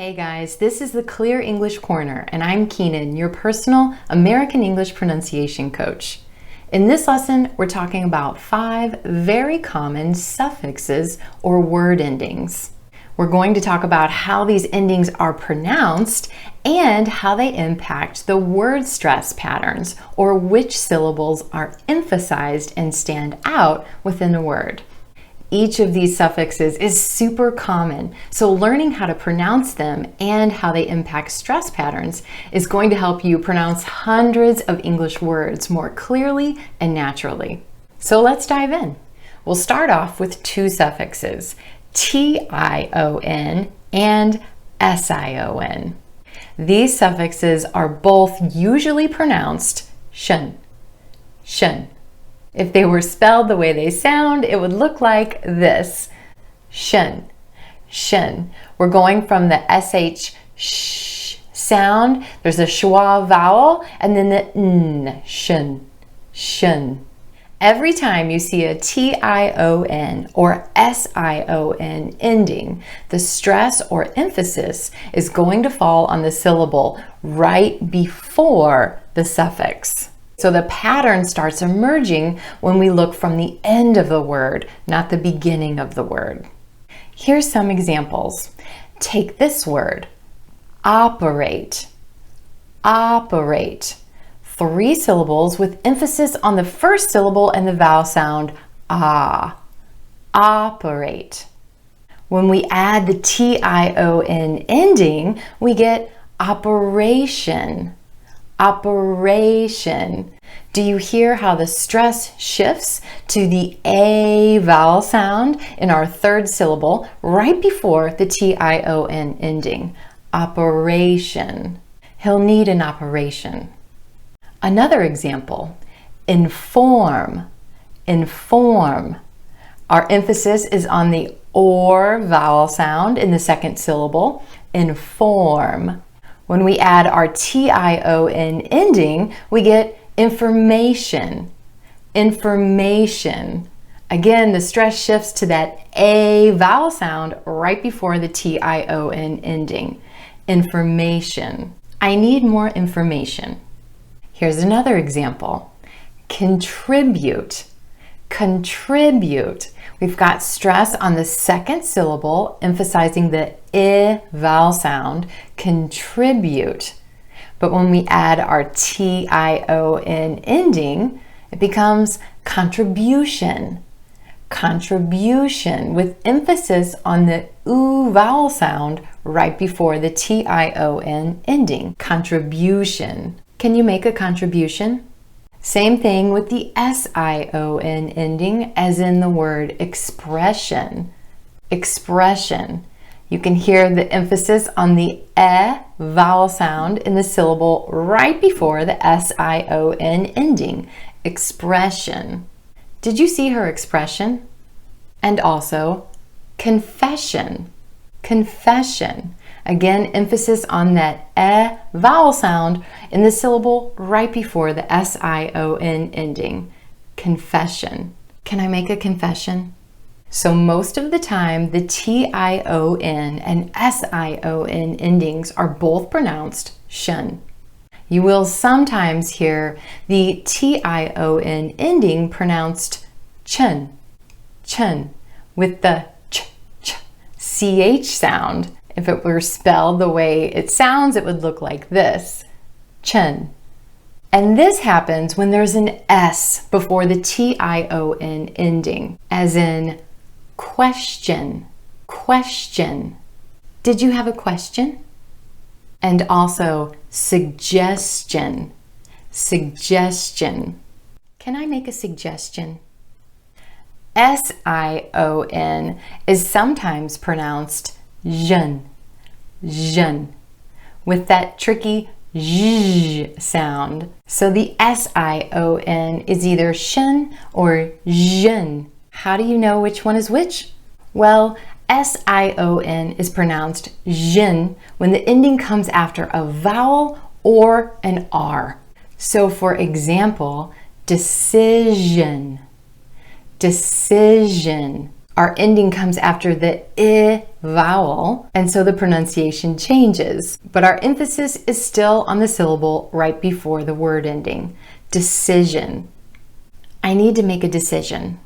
Hey guys, this is the Clear English Corner, and I'm Keenyn, your personal American English pronunciation coach. In this lesson, we're talking about 5 very common suffixes or word endings. We're going to talk about how these endings are pronounced and how they impact the word stress patterns, or which syllables are emphasized and stand out within a word. Each of these suffixes is super common, so learning how to pronounce them and how they impact stress patterns is going to help you pronounce hundreds of English words more clearly and naturally. So let's dive in. We'll start off with 2 suffixes, TION and SION. These suffixes are both usually pronounced shun, shun. If they were spelled the way they sound, it would look like this. Shun, shun. We're going from the SH sh sound. There's a schwa vowel and then the n, shun, shun. Every time you see a TION or SION ending, the stress or emphasis is going to fall on the syllable right before the suffix. So the pattern starts emerging when we look from the end of the word, not the beginning of the word. Here's some examples. Take this word, operate, operate. 3 syllables with emphasis on the first syllable and the vowel sound ah, operate. When we add the TION ending, we get operation, operation. Do you hear how the stress shifts to the A vowel sound in our 3rd syllable right before the TION ending? Operation. He'll need an operation. Another example, inform, inform. Our emphasis is on the OR vowel sound in the 2nd syllable, inform. When we add our TION ending, we get information, information. Again, the stress shifts to that A vowel sound right before the TION ending, information. I need more information. Here's another example, contribute, contribute. We've got stress on the 2nd syllable, emphasizing the I vowel sound, contribute. But when we add our TION ending, it becomes contribution, contribution, with emphasis on the U vowel sound right before the TION ending, contribution. Can you make a contribution? Same thing with the SION ending as in the word expression. Expression. You can hear the emphasis on the E vowel sound in the syllable right before the SION ending. Expression. Did you see her expression? And also confession. Confession. Again, emphasis on that E vowel sound in the syllable right before the SION ending. Confession. Can I make a confession? So most of the time, the TION and SION endings are both pronounced shun. You will sometimes hear the TION ending pronounced chun, chun, with the CH sound. If it were spelled the way it sounds, it would look like this, chun. And this happens when there's an S before the TION ending, as in question, question. Did you have a question? And also suggestion, suggestion. Can I make a suggestion? SION is sometimes pronounced jeune, jeune, with that tricky zh sound. So the SION is either shun or jeune. How do you know which one is which? Well, SION is pronounced jeune when the ending comes after a vowel or an R. So for example, decision, decision. Our ending comes after the I vowel, and so the pronunciation changes, but our emphasis is still on the syllable right before the word ending. Decision. I need to make a decision.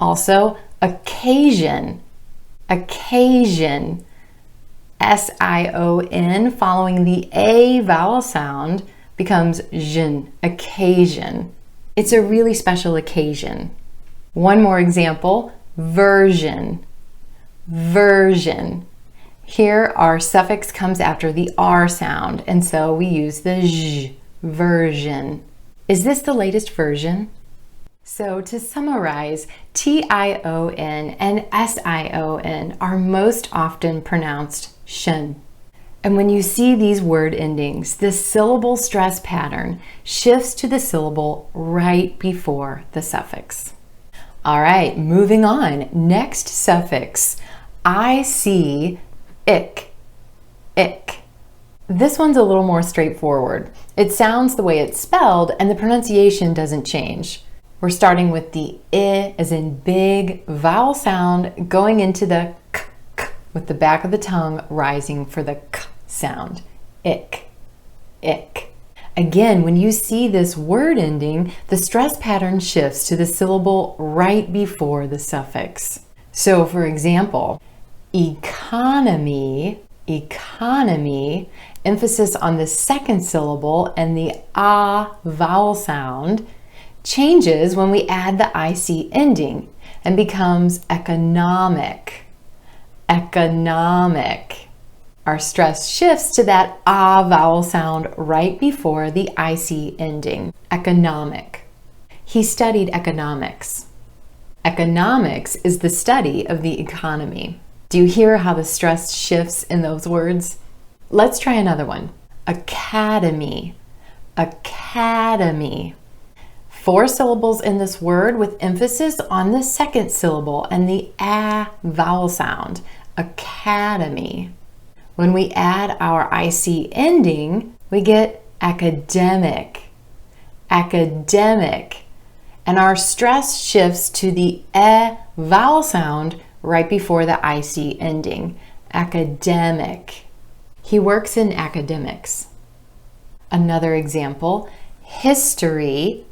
Also, occasion. Occasion. SION following the A vowel sound becomes Jin, occasion. It's a really special occasion. One more example, version. Version. Here our suffix comes after the R sound, and so we use the zh, version. Is this the latest version? So to summarize, TION and SION are most often pronounced shen. And when you see these word endings, the syllable stress pattern shifts to the syllable right before the suffix. All right, moving on. Next suffix, I see ik, ik. This one's a little more straightforward. It sounds the way it's spelled and the pronunciation doesn't change. We're starting with the I as in big vowel sound going into the k, k with the back of the tongue rising for the k sound. Ik, ik. Again, when you see this word ending, the stress pattern shifts to the syllable right before the suffix. So for example, economy, economy, emphasis on the second syllable and the ah vowel sound, changes when we add the IC ending and becomes economic, economic. Our stress shifts to that ah vowel sound right before the IC ending, economic. He studied economics. Economics is the study of the economy. Do you hear how the stress shifts in those words? Let's try another one. Academy, academy. 4 syllables in this word with emphasis on the second syllable and the a vowel sound, academy. When we add our IC ending, we get academic, academic. And our stress shifts to the e vowel sound right before the IC ending, academic. He works in academics. Another example, history,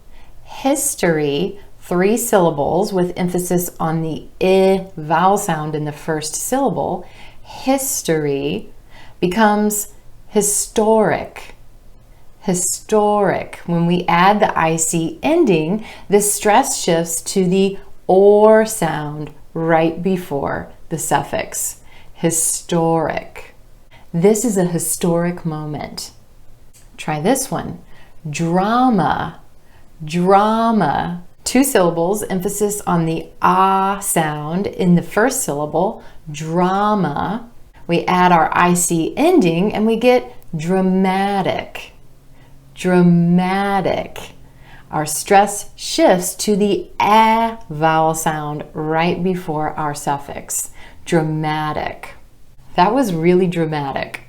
history, 3 syllables with emphasis on the I vowel sound in the first syllable. History becomes historic, historic. When we add the IC ending, the stress shifts to the OR sound right before the suffix, historic. This is a historic moment. Try this one, drama, drama. 2 syllables, emphasis on the ah sound in the first syllable, drama. We add our IC ending and we get dramatic, dramatic. Our stress shifts to the a vowel sound right before our suffix, dramatic. That was really dramatic.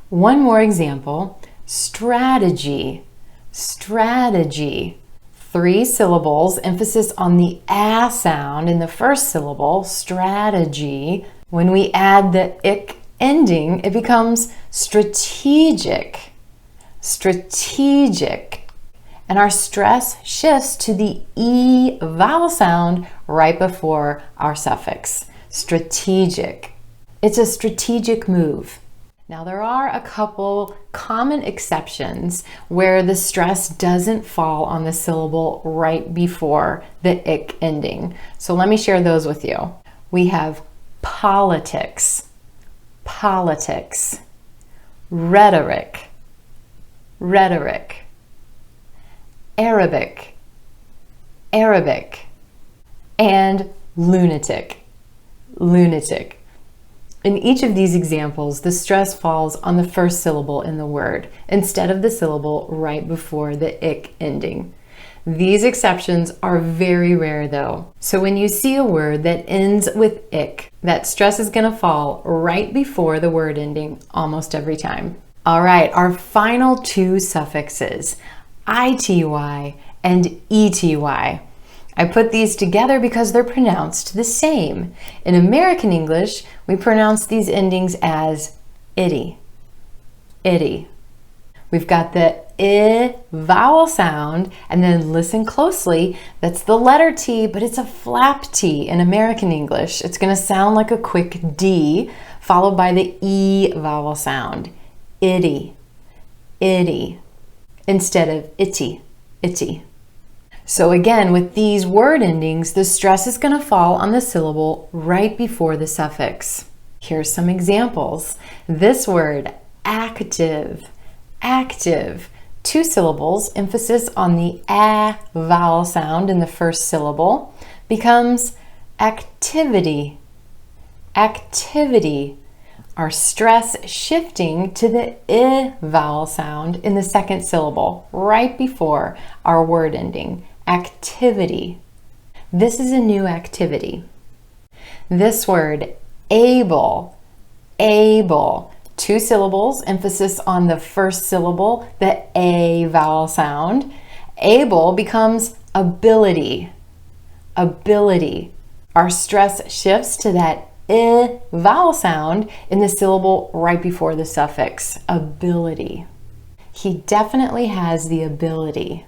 One more example, strategy, strategy. 3 syllables, emphasis on the a sound in the first syllable, strategy. When we add the ik ending, it becomes strategic, strategic. And our stress shifts to the e vowel sound right before our suffix, strategic. It's a strategic move. Now there are a couple common exceptions where the stress doesn't fall on the syllable right before the ik ending. So let me share those with you. We have politics, politics, rhetoric, rhetoric, Arabic, Arabic, and lunatic, lunatic. In each of these examples, the stress falls on the first syllable in the word instead of the syllable right before the ik ending. These exceptions are very rare though. So when you see a word that ends with ik, that stress is going to fall right before the word ending almost every time. All right, our final 2 suffixes, ity and ety. I put these together because they're pronounced the same. In American English, we pronounce these endings as itty, itty. We've got the I vowel sound, and then listen closely. That's the letter T, but it's a flap T in American English. It's going to sound like a quick D, followed by the E vowel sound. Itty, itty, instead of itty, itty. So again, with these word endings, the stress is going to fall on the syllable right before the suffix. Here's some examples. This word, active, active. 2 syllables, emphasis on the A vowel sound in the first syllable, becomes activity, activity. Our stress shifting to the I vowel sound in the second syllable, right before our word ending, activity. This is a new activity. This word, able, able. 2 syllables, emphasis on the first syllable, the A vowel sound. Able becomes ability, ability. Our stress shifts to that I vowel sound in the syllable right before the suffix, ability. He definitely has the ability.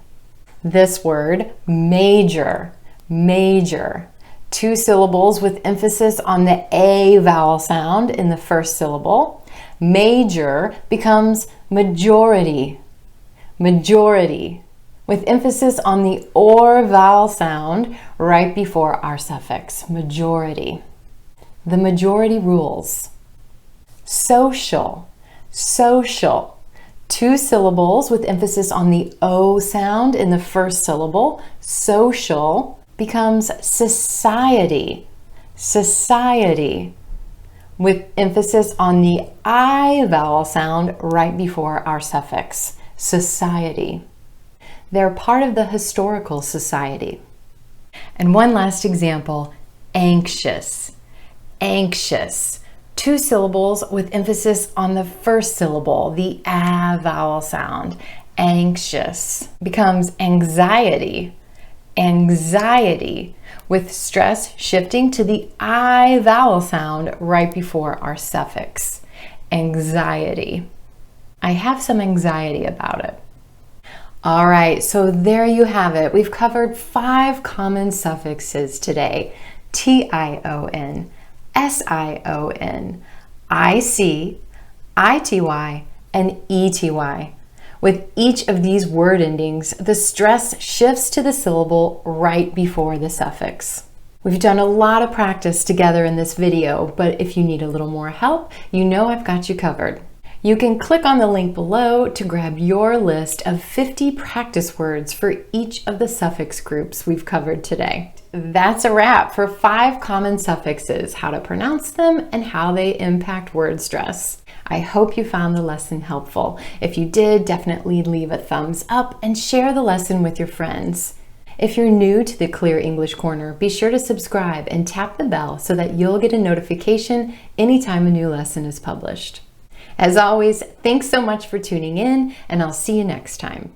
This word, major, major. 2 syllables with emphasis on the A vowel sound in the first syllable. Major becomes majority, majority, with emphasis on the OR vowel sound right before our suffix, majority. The majority rules. Social, social. 2 syllables with emphasis on the O sound in the first syllable. Social becomes society, society, with emphasis on the I vowel sound right before our suffix, society. They're part of the historical society. And one last example, anxious, anxious. 2 syllables with emphasis on the first syllable, the A vowel sound. Anxious becomes anxiety, anxiety, with stress shifting to the I vowel sound right before our suffix, anxiety. I have some anxiety about it. All right, so there you have it. We've covered 5 common suffixes today. TION, SION, IC, ITY, and ETY. With each of these word endings, the stress shifts to the syllable right before the suffix. We've done a lot of practice together in this video, but if you need a little more help, you know I've got you covered. You can click on the link below to grab your list of 50 practice words for each of the suffix groups we've covered today. That's a wrap for 5 common suffixes, how to pronounce them, and how they impact word stress. I hope you found the lesson helpful. If you did, definitely leave a thumbs up and share the lesson with your friends. If you're new to the Clear English Corner, be sure to subscribe and tap the bell so that you'll get a notification anytime a new lesson is published. As always, thanks so much for tuning in, and I'll see you next time.